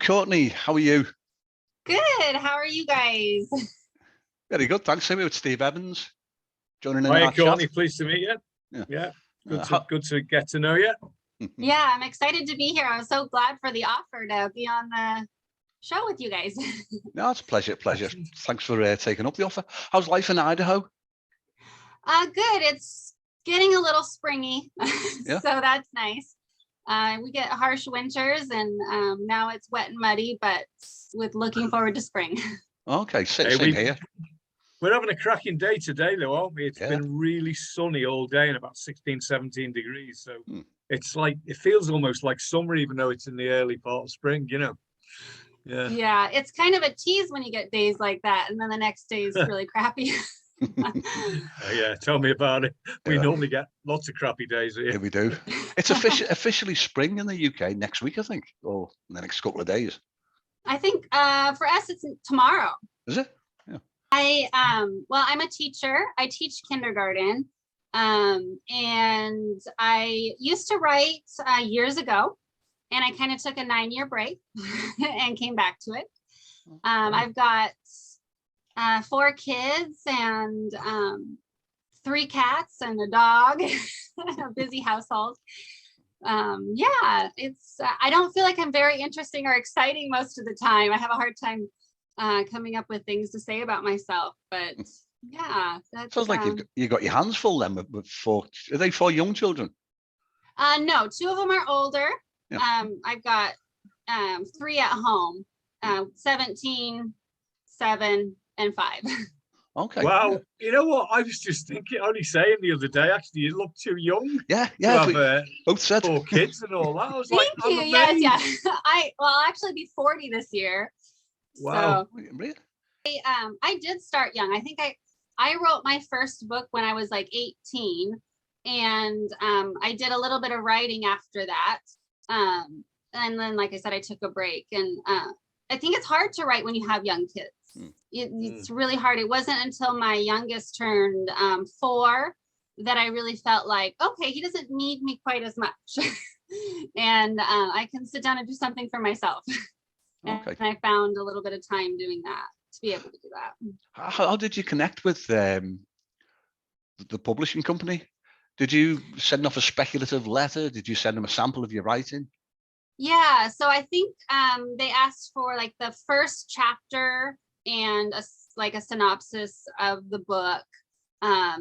Courtney. How are you? Good. How are you guys? Very good. Thanks. Same with Steve Evans joining in Hi, our Courtney. chat. Pleased to meet you. Yeah. Yeah. Good How- to get to know you. Yeah, I'm excited to be here. I'm so glad for the offer to be on the show with you guys. No, it's a pleasure. Thanks for taking up the offer. How's life in Idaho? Good. It's getting a little springy, Yeah. so that's nice. We get harsh winters, and now it's wet and muddy, but with looking forward to spring. Okay, Hey, same here. We're having a cracking day today, though, aren't we? It's Yeah. been really sunny all day and about 16, 17 degrees. So Hmm. it feels almost like summer, even though it's in the early part of spring, you know. Yeah. Yeah, it's kind of a tease when you get days like that, and then the next day is really crappy. Yeah, tell me about it. We Yeah. normally get lots of crappy days here. Yeah, we do. It's officially spring in the UK next week, I think, or in the next couple of days. I think for us it's tomorrow. Is it? Yeah. Well, I'm a teacher. I teach kindergarten. And I used to write years ago, and I kind of took a 9-year break and came back to it. I've got 4 kids and 3 cats and a dog, a busy household. Yeah, it's I don't feel like I'm very interesting or exciting most of the time. I have a hard time coming up with things to say about myself, but yeah, that's Sounds like you've got your hands full then with 4. Are they 4 young children? No, 2 of them are older. Yeah. I've got 3 at home, 17, 7, and 5. Okay. Wow. Yeah. You know what? I was just only saying the other day, actually, you look too young Yeah. to have Both said. 4 kids and all that. I was Thank like, you. I'm Yes, amazed. yeah. I'll actually be 40 this year. Wow. So Really? I did start young. I think I wrote my first book when I was like 18, and I did a little bit of writing after that. And then, like I said, I took a break, and I think it's hard to write when you have young kids. It's really hard. It wasn't until my youngest turned 4 that I really felt like, okay, he doesn't need me quite as much. And I can sit down and do something for myself. Okay. And I found a little bit of time doing that to be able to do that. How did you connect with the publishing company? Did you send off a speculative letter? Did you send them a sample of your writing? Yeah, so I think they asked for like the first chapter and a synopsis of the book.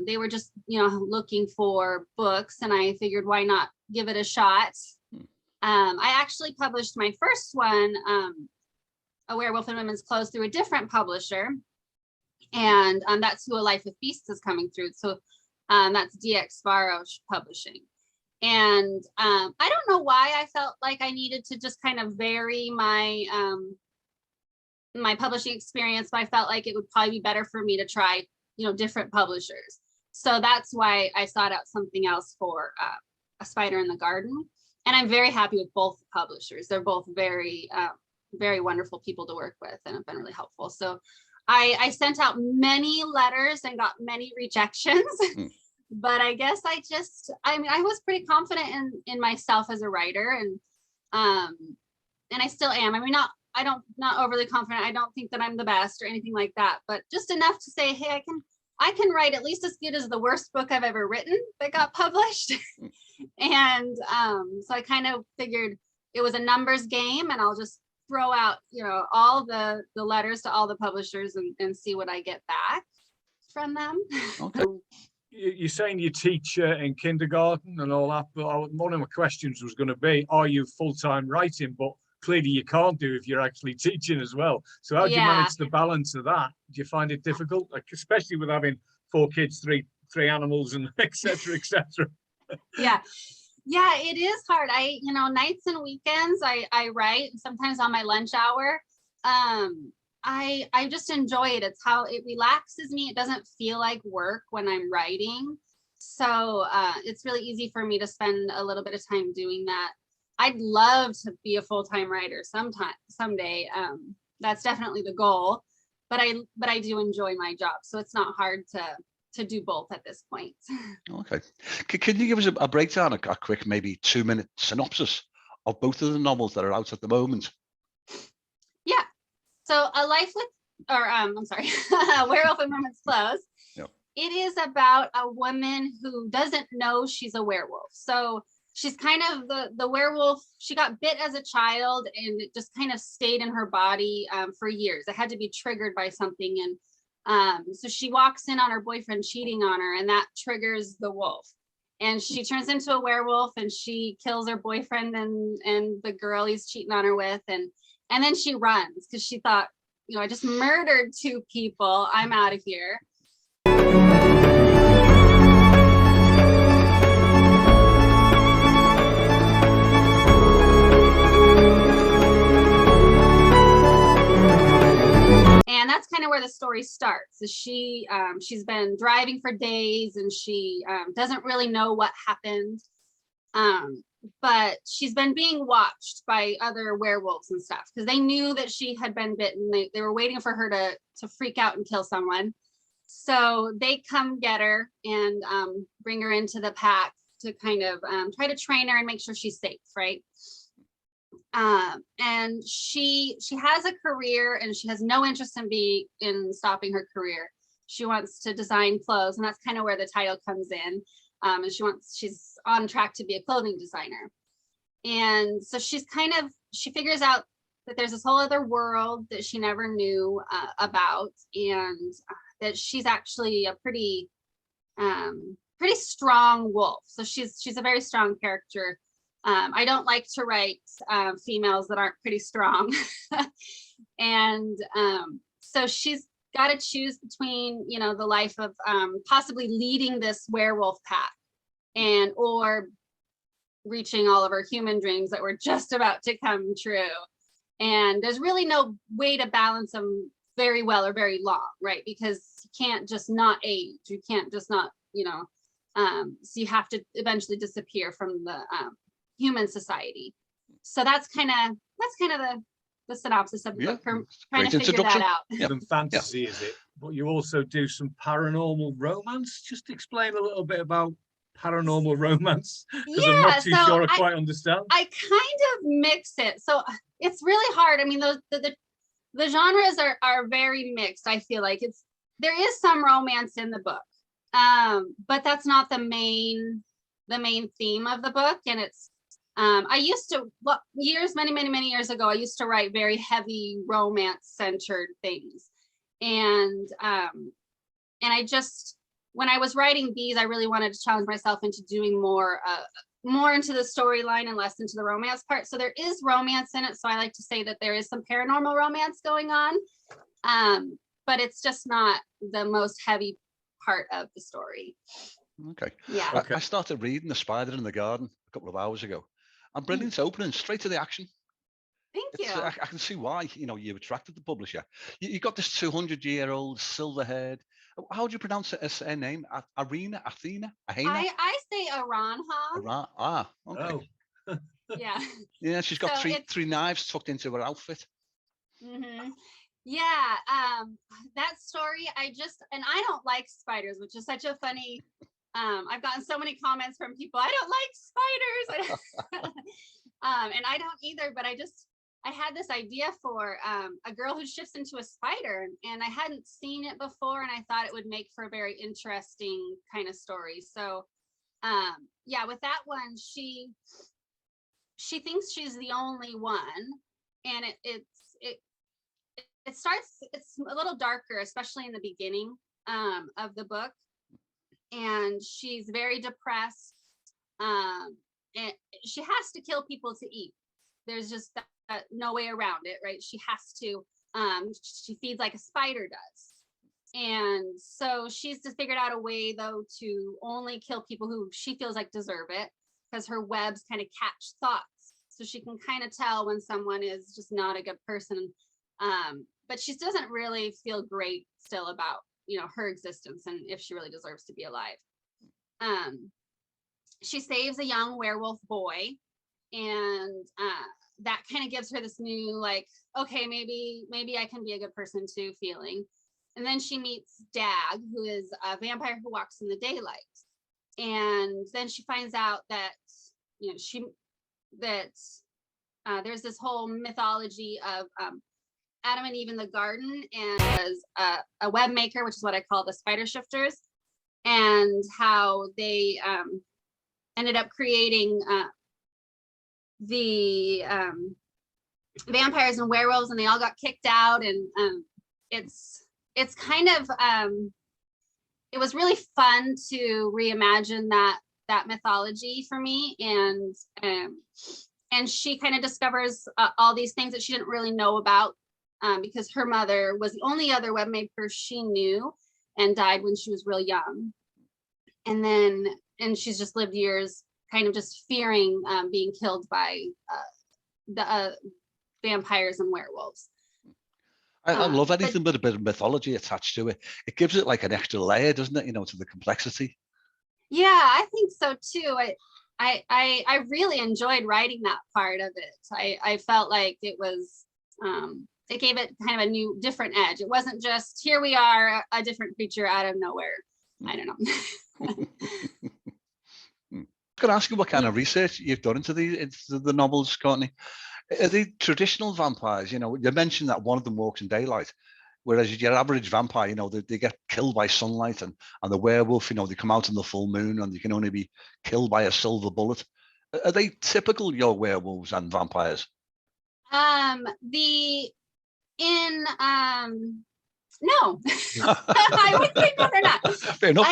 They were just, looking for books, and I figured, why not give it a shot? I actually published my first one, A Werewolf in Women's Clothes, through a different publisher, and that's who A Life with Beasts is coming through. So that's DX Faro Publishing. And I don't know why I felt like I needed to just kind of vary my my publishing experience, but I felt like it would probably be better for me to try, different publishers. So that's why I sought out something else for A Spider in the Garden. And I'm very happy with both publishers. They're both very, very wonderful people to work with, and have been really helpful. So I sent out many letters and got many rejections. But I guess I was pretty confident in myself as a writer, and I still am. I mean, not overly confident. I don't think that I'm the best or anything like that, but just enough to say, hey, I can write at least as good as the worst book I've ever written that got published. And so I kind of figured it was a numbers game, and I'll just throw out, all the letters to all the publishers and see what I get back from them. Okay. You're saying you teach in kindergarten and all that, but one of my questions was going to be, are you full-time writing? But clearly you can't do if you're actually teaching as well. So how do you manage the balance of that? Do you find it difficult, like especially with having 4 kids, three animals, and et cetera, et cetera? Yeah, it is hard. Nights and weekends I write, sometimes on my lunch hour. I just enjoy it. It's how it relaxes me. It doesn't feel like work when I'm writing. So it's really easy for me to spend a little bit of time doing that. I'd love to be a full-time writer someday. That's definitely the goal, but I do enjoy my job. So it's not hard to do both at this point. Okay. Can you give us a breakdown, a quick maybe 2-minute synopsis of both of the novels that are out at the moment? So a life with, or I'm sorry, Werewolf in Women's Clothes. Yep. It is about a woman who doesn't know she's a werewolf. So she's kind of the werewolf. She got bit as a child, and it just kind of stayed in her body for years. It had to be triggered by something, and so she walks in on her boyfriend cheating on her, and that triggers the wolf. And she turns into a werewolf, and she kills her boyfriend and the girl he's cheating on her with, and then she runs because she thought, I just murdered 2 people. I'm out of here. And that's kind of where the story starts. Is she's been driving for days, and she doesn't really know what happened. But she's been being watched by other werewolves and stuff because they knew that she had been bitten. They were waiting for her to freak out and kill someone. So they come get her and bring her into the pack to kind of try to train her and make sure she's safe, right? And she has a career, and she has no interest in stopping her career. She wants to design clothes, and that's kind of where the title comes in. And she's on track to be a clothing designer. And so she figures out that there's this whole other world that she never knew about, and that she's actually a pretty strong wolf. So she's a very strong character. I don't like to write females that aren't pretty strong. And so she's got to choose between, the life of possibly leading this werewolf pack or reaching all of her human dreams that were just about to come true. And there's really no way to balance them very well or very long, right? Because you can't just not age. You can't just not, so you have to eventually disappear from the human society. So that's kind of the synopsis of the book, for trying to figure that out. Yeah. Fantasy, is it? But you also do some paranormal romance. Just explain a little bit about paranormal romance, because I'm not too sure I quite understand. I kind of mix it, so it's really hard. I mean, the genres are very mixed. I feel like there is some romance in the book, but that's not the main theme of the book. And it's I used to, many years ago, I used to write very heavy romance centered things. And I just, when I was writing these, I really wanted to challenge myself into doing more into the storyline and less into the romance part. So there is romance in it. So I like to say that there is some paranormal romance going on, but it's just not the most heavy part of the story. Okay. Yeah. Okay. I started reading The Spider in the Garden a couple of hours ago. And brilliant opening, straight to the action. Thank you. I can see why, you attracted the publisher. You got this 200-year-old silver-haired. How do you pronounce her name? Athena? I say Aranha. Okay. Oh. Yeah. Yeah, she's got three knives tucked into her outfit. Mm-hmm. Yeah. That story, I don't like spiders, which is such a funny. I've gotten so many comments from people. I don't like spiders. And I don't either, but I had this idea for a girl who shifts into a spider, and I hadn't seen it before, and I thought it would make for a very interesting kind of story. So yeah, with that one, she thinks she's the only one, and it's a little darker, especially in the beginning of the book. And she's very depressed, and she has to kill people to eat. There's just no way around it, right? She has to. She feeds like a spider does, and so she's just figured out a way, though, to only kill people who she feels like deserve it, because her webs kind of catch thoughts, so she can kind of tell when someone is just not a good person. But she doesn't really feel great still about her existence and if she really deserves to be alive. She saves a young werewolf boy, and that kind of gives her this new, like, okay, maybe I can be a good person too feeling. And then she meets Dag, who is a vampire who walks in the daylight, and then she finds out that there's this whole mythology of Adam and Eve in the garden and was a web maker, which is what I call the spider shifters, and how they ended up creating the vampires and werewolves, and they all got kicked out. And it's kind of it was really fun to reimagine that mythology for me. And she kind of discovers all these things that she didn't really know about, because her mother was the only other web maker she knew and died when she was real young. And she's just lived years kind of just fearing being killed by the vampires and werewolves. I love anything with a bit of mythology attached to it. It gives it like an extra layer, doesn't it? To the complexity. Yeah, I think so too. I really enjoyed writing that part of it. I felt like it was it gave it kind of a new, different edge. It wasn't just here we are, a different creature out of nowhere. I don't know. I can ask you what kind of research you've done into the novels, Courtney. Are they traditional vampires? You mentioned that one of them walks in daylight, whereas your average vampire, they get killed by sunlight, and the werewolf, they come out in the full moon, and you can only be killed by a silver bullet. Are they typical, your werewolves and vampires? No, I would say no, they're not. Fair enough.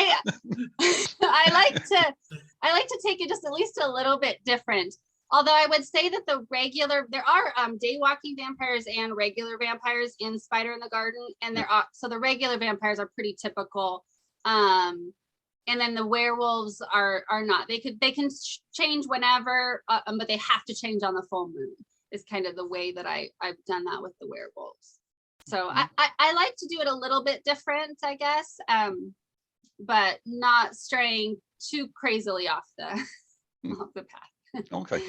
I like to take it just at least a little bit different. Although I would say that there are day walking vampires and regular vampires in Spider in the Garden, and so the regular vampires are pretty typical, and then the werewolves are not. They can change whenever, but they have to change on the full moon. Is kind of the way that I've done that with the werewolves. So I like to do it a little bit different, I guess, but not straying too crazily off the path. Okay.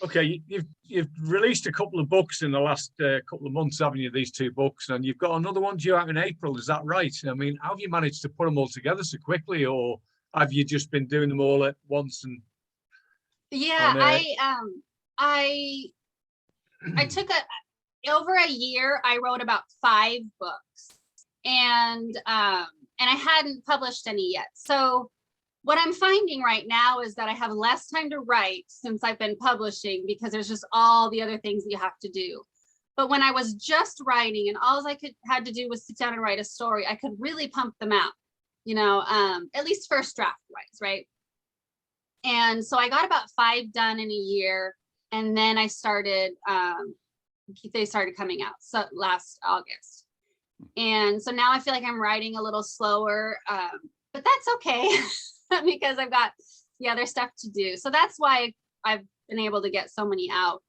Okay, you've released a couple of books in the last couple of months, haven't you? These 2 books, and you've got another one due out in April. Is that right? I mean, how have you managed to put them all together so quickly, or have you just been doing them all at once? And yeah, I took over a year. I wrote about 5 books, and I hadn't published any yet. So what I'm finding right now is that I have less time to write since I've been publishing, because there's just all the other things you have to do. But when I was just writing and all I had to do was sit down and write a story, I could really pump them out, at least first draft wise, right? And so I got about 5 done in a year, and then I started, they started coming out last August. And so now I feel like I'm writing a little slower, but that's okay. Because I've got the other stuff to do. So that's why I've been able to get so many out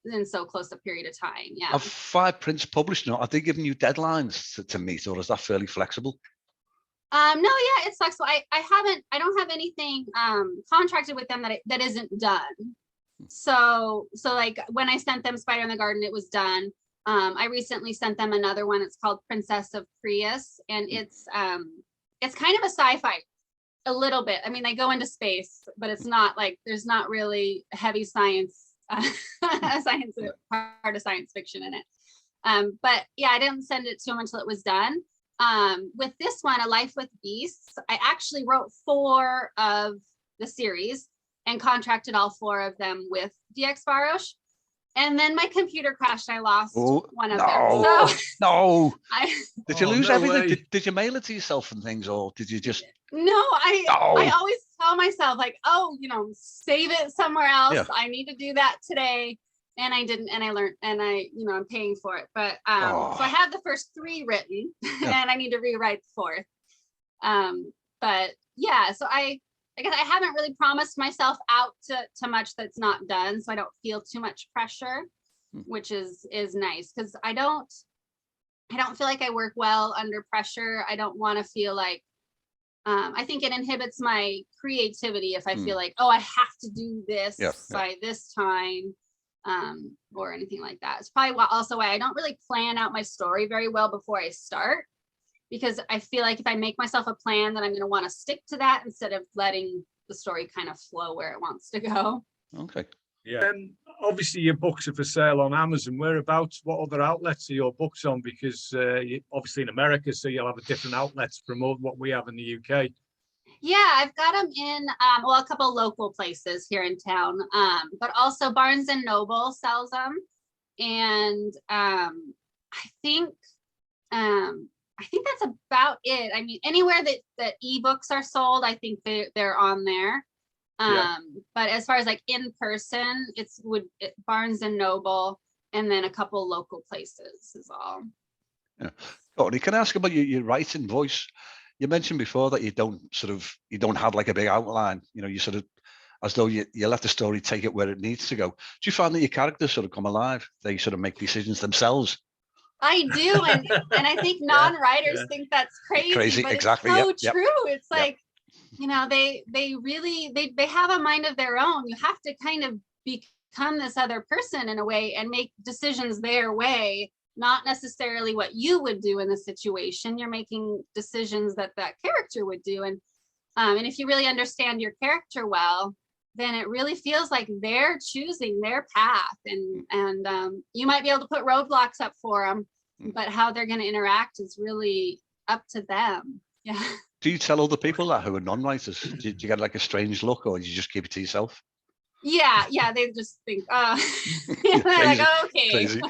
in so close a period of time. Yeah. Have 5 prints published now? Are they giving you deadlines to meet, or is that fairly flexible? No, yeah, it's flexible. I don't have anything contracted with them that isn't done. So like when I sent them Spider in the Garden, it was done. I recently sent them another one. It's called Princess of Prius, and it's kind of a sci-fi. A little bit. I mean, they go into space, but it's not like there's not really heavy science, part of science fiction in it. But yeah, I didn't send it to them until it was done. With this one, A Life with Beasts, I actually wrote 4 of the series and contracted all 4 of them with DX Barosh. And then my computer crashed. I lost one of them. So no. Did you lose no everything? Did you mail it to yourself and things, or did you just? No, I always tell myself like, save it somewhere else. Yeah. I need to do that today. And I didn't, and I learned, and I'm paying for it. But so I have the first 3 written, and I need to rewrite the 4th. But yeah, so I guess I haven't really promised myself out to much that's not done, so I don't feel too much pressure, which is nice, because I don't feel like I work well under pressure. I don't want to feel like I think it inhibits my creativity if I feel like, I have to do this by this time, or anything like that. It's probably also why I don't really plan out my story very well before I start, because I feel like if I make myself a plan, then I'm going to want to stick to that instead of letting the story kind of flow where it wants to go. Okay. Yeah. Obviously, your books are for sale on Amazon. Whereabouts? What other outlets are your books on? Because obviously in America, so you'll have a different outlets from what we have in the UK. Yeah, I've got them in well, a couple local places here in town, but also Barnes and Noble sells them, and I think that's about it. I mean, anywhere that ebooks are sold, I think they're on there. Yeah. But as far as like in person, it's Barnes and Noble, and then a couple local places is all. Yeah. Courtney, can I ask about your writing voice? You mentioned before that you don't have like a big outline. You know, you sort of, as though you let the story take it where it needs to go. Do you find that your characters sort of come alive? They sort of make decisions themselves? I do, and I think non-writers think that's crazy, but exactly. it's so true. It's like, you know, they really have a mind of their own. You have to kind of become this other person in a way and make decisions their way, not necessarily what you would do in the situation. You're making decisions that character would do, and if you really understand your character well, then it really feels like they're choosing their path, and you might be able to put roadblocks up for them, but how they're going to interact is really up to them. Yeah. Do you tell other people that who are non-writers? Do you get like a strange look, or do you just keep it to yourself? Yeah, they just think, they're like, oh, okay. Crazy.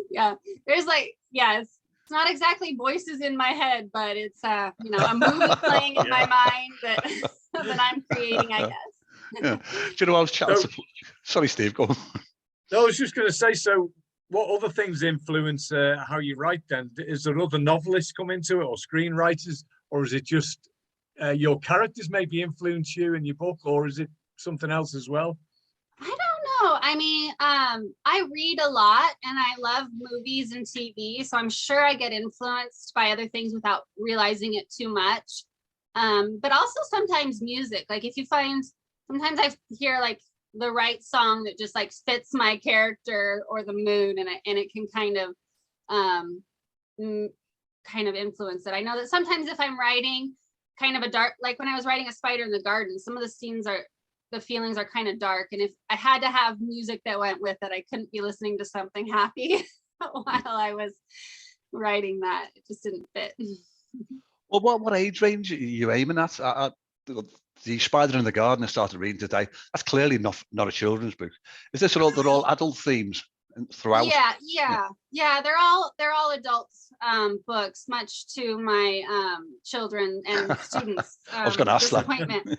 Yeah, there's like, it's not exactly voices in my head, but it's you know, a movie playing in my mind that I'm creating, I guess. Yeah. Do you know, I was chatting sorry, Steve, go on. No, I was just going to say, so what other things influence how you write then? Is there other novelists come into it, or screenwriters, or is it just your characters maybe influence you in your book, or is it something else as well? I don't know. I mean, I read a lot and I love movies and TV, so I'm sure I get influenced by other things without realizing it too much. But also sometimes music, like if you find, sometimes I hear like the right song that just like fits my character or the mood, and it can kind of influence it. I know that sometimes if I'm writing kind of a dark, like when I was writing A Spider in the Garden, some of the feelings are kind of dark, and if I had to have music that went with it, I couldn't be listening to something happy while I was writing that. It just didn't fit. Well, what age range are you aiming at? The Spider in the Garden I started reading today, that's clearly not a children's book. Is this they're all adult themes throughout? Yeah, they're all adults books, much to my children and students I was going to ask disappointment.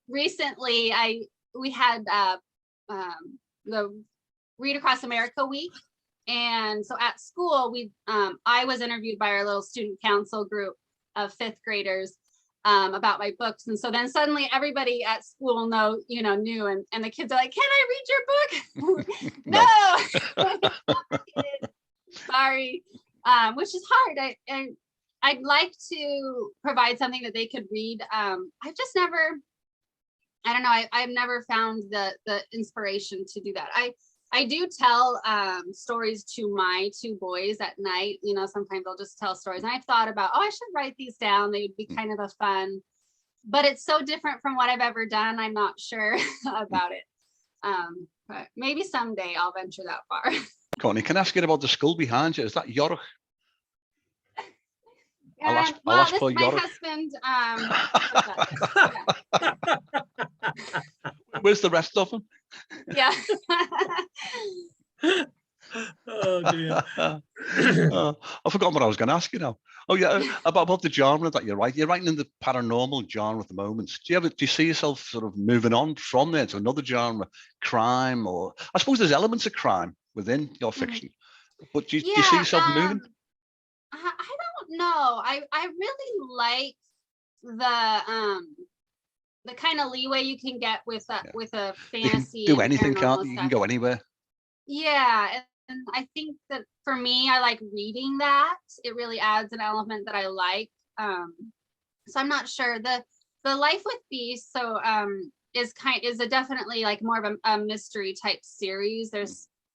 Recently we had the Read Across America week, and so at school I was interviewed by our little student council group of 5th graders about my books, and so then suddenly everybody at school knew, and the kids are like, can I read your book? No. Sorry. Which is hard. I'd like to provide something that they could read. I've just never, I don't know, I've never found the inspiration to do that. I do tell stories to my 2 boys at night. You know, sometimes I'll just tell stories, and I've thought about, I should write these down. They would be kind of a fun, but it's so different from what I've ever done. I'm not sure about it. But maybe someday I'll venture that far. Courtney, can I ask you about the school behind you? Is that York? I'll ask this is my husband. Where's the rest of them? Yeah. Oh dear. I forgot what I was going to ask you now. Oh yeah, about the genre that you're writing. You're writing in the paranormal genre at the moment. Do you see yourself sort of moving on from there to another genre, crime, or I suppose there's elements of crime within your fiction, but do you see yourself moving? I don't know. I really like the kind of leeway you can get with a fantasy. You can do anything, can't you? You can go anywhere. Yeah, and I think that for me, I like reading that. It really adds an element that I like. So I'm not sure. The Life with Beasts is a definitely like more of a mystery type series.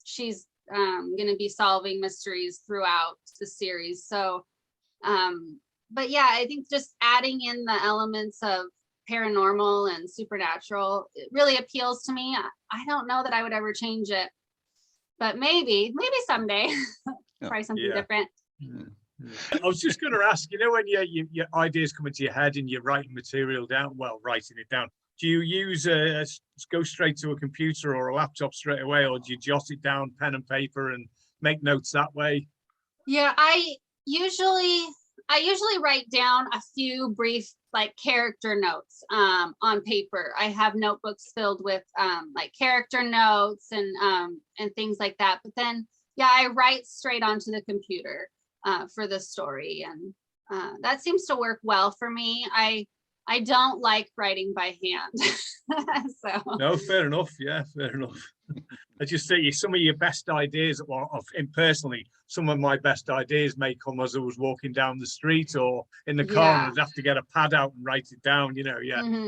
She's going to be solving mysteries throughout the series. So but yeah, I think just adding in the elements of paranormal and supernatural. It really appeals to me. I don't know that I would ever change it, but maybe someday. Try something different. I was just going to ask, when your ideas come into your head and you're writing material down, writing it down, do you use go straight to a computer or a laptop straight away, or do you jot it down, pen and paper, and make notes that way? Yeah, I usually write down a few brief like character notes on paper. I have notebooks filled with like character notes and things like that. But then, I write straight onto the computer for the story, and that seems to work well for me. I don't like writing by hand. So no, fair enough. Yeah, fair enough. I just say some of your best ideas, and personally, some of my best ideas may come as I was walking down the street or in the car, and I'd have to get a pad out and write it down,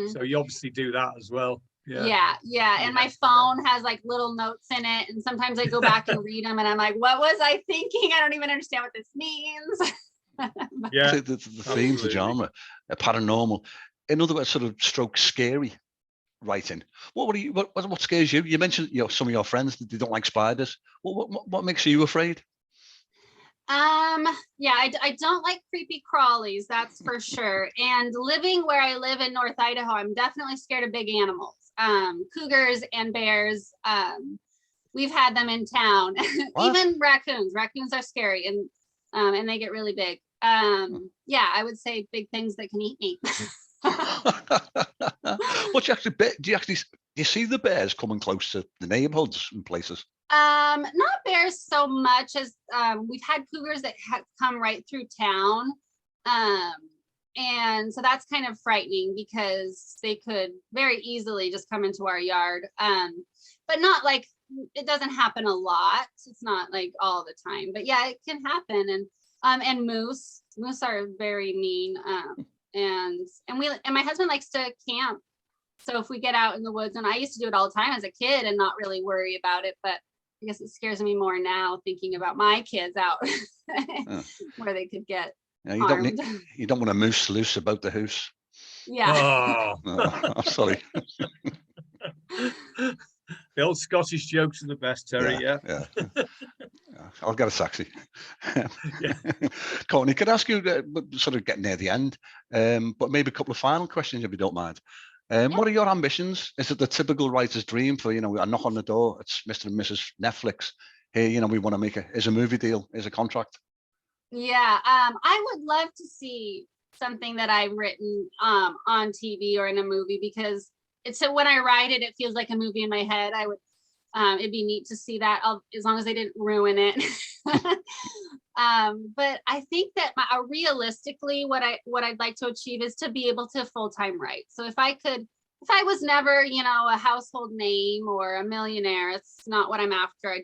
So you obviously do that as well. Yeah. And my phone has like little notes in it, and sometimes I go back and read them, and I'm like, what was I thinking? I don't even understand what this means. The themes, the genre, paranormal. In other words, sort of stroke scary writing. What scares you? You mentioned some of your friends that they don't like spiders. What makes you afraid? I don't like creepy crawlies, that's for sure. And living where I live in North Idaho, I'm definitely scared of big animals. Cougars and bears. We've had them in town. Even raccoons. Raccoons are scary, and they get really big. I would say big things that can eat me. What do you see the bears coming close to the neighborhoods and places? Not bears so much as we've had cougars that come right through town, and so that's kind of frightening because they could very easily just come into our yard, but not like, it doesn't happen a lot. It's not like all the time, but it can happen. And moose are very mean. And my husband likes to camp. So if we get out in the woods, and I used to do it all the time as a kid and not really worry about it, but I guess it scares me more now thinking about my kids out where they could get harmed. You don't want a moose loose about the house. Yeah. Oh. No, I'm sorry. The old Scottish jokes are the best, Terry. Yeah. I'll get a taxi. Courtney, could I ask you, sort of getting near the end, but maybe a couple of final questions if you don't mind. What are your ambitions? Is it the typical writer's dream for, a knock on the door, it's Mr. and Mrs. Netflix. Hey, we want to make is a movie deal, is a contract? Yeah, I would love to see something that I've written on TV or in a movie, because when I write it, it feels like a movie in my head. I would, it'd be neat to see that, as long as they didn't ruin it. But I think that realistically, what I'd like to achieve is to be able to full-time write. So if I was never, a household name or a millionaire, it's not what I'm after.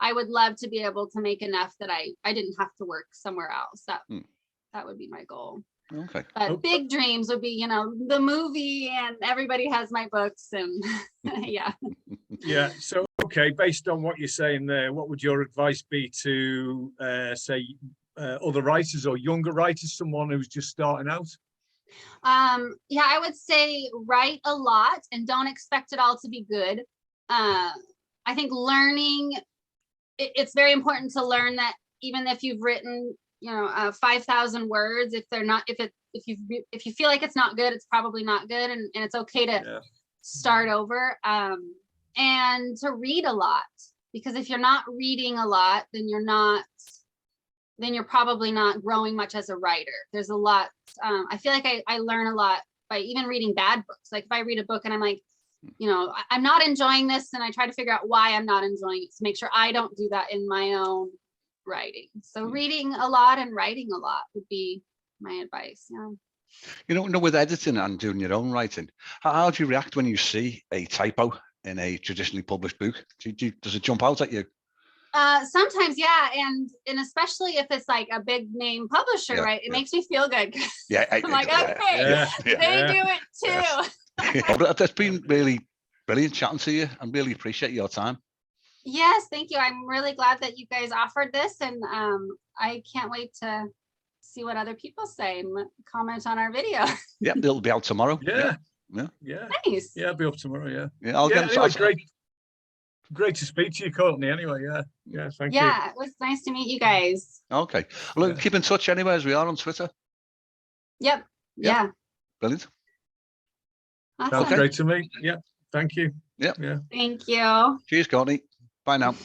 I would love to be able to make enough that I didn't have to work somewhere else. That would be my goal. Okay. But big dreams would be, the movie, and everybody has my books, and yeah. Yeah. So, okay, based on what you're saying there, what would your advice be to say other writers or younger writers, someone who's just starting out? I would say write a lot and don't expect it all to be good. I think learning, it's very important to learn that even if you've written 5,000 words, if you feel like it's not good, it's probably not good, and it's okay to start over, and to read a lot, because if you're not reading a lot, then you're probably not growing much as a writer. There's a lot, I feel like I learn a lot by even reading bad books. Like if I read a book and I'm like, I'm not enjoying this, and I try to figure out why I'm not enjoying it to make sure I don't do that in my own writing. So reading a lot and writing a lot would be my advice. With editing and doing your own writing, how do you react when you see a typo in a traditionally published book? Does it jump out at you? Sometimes, and especially if it's like a big name publisher, right? It makes me feel good. Yeah, I'm like, okay, they do it too. Yes. That's been really brilliant chatting to you, and really appreciate your time. Yes, thank you. I'm really glad that you guys offered this, and I can't wait to see what other people say. Comment on our video. Yeah, it'll be out tomorrow. Yeah. Yeah. Yeah. Nice. Yeah, I'll be up tomorrow. Yeah. Yeah, I'll Yeah, get anyway, great to speak to you, Courtney. Anyway, yeah. Yeah, thank you. Yeah, it was nice to meet you guys. Okay. Well, Yeah. keep in touch anyway, as we are on Twitter. Yep. Yeah. Yeah. Brilliant. Awesome. Sounds great to me. Yeah. Thank you. Yeah. Yeah. Thank you. Cheers, Courtney. Bye now.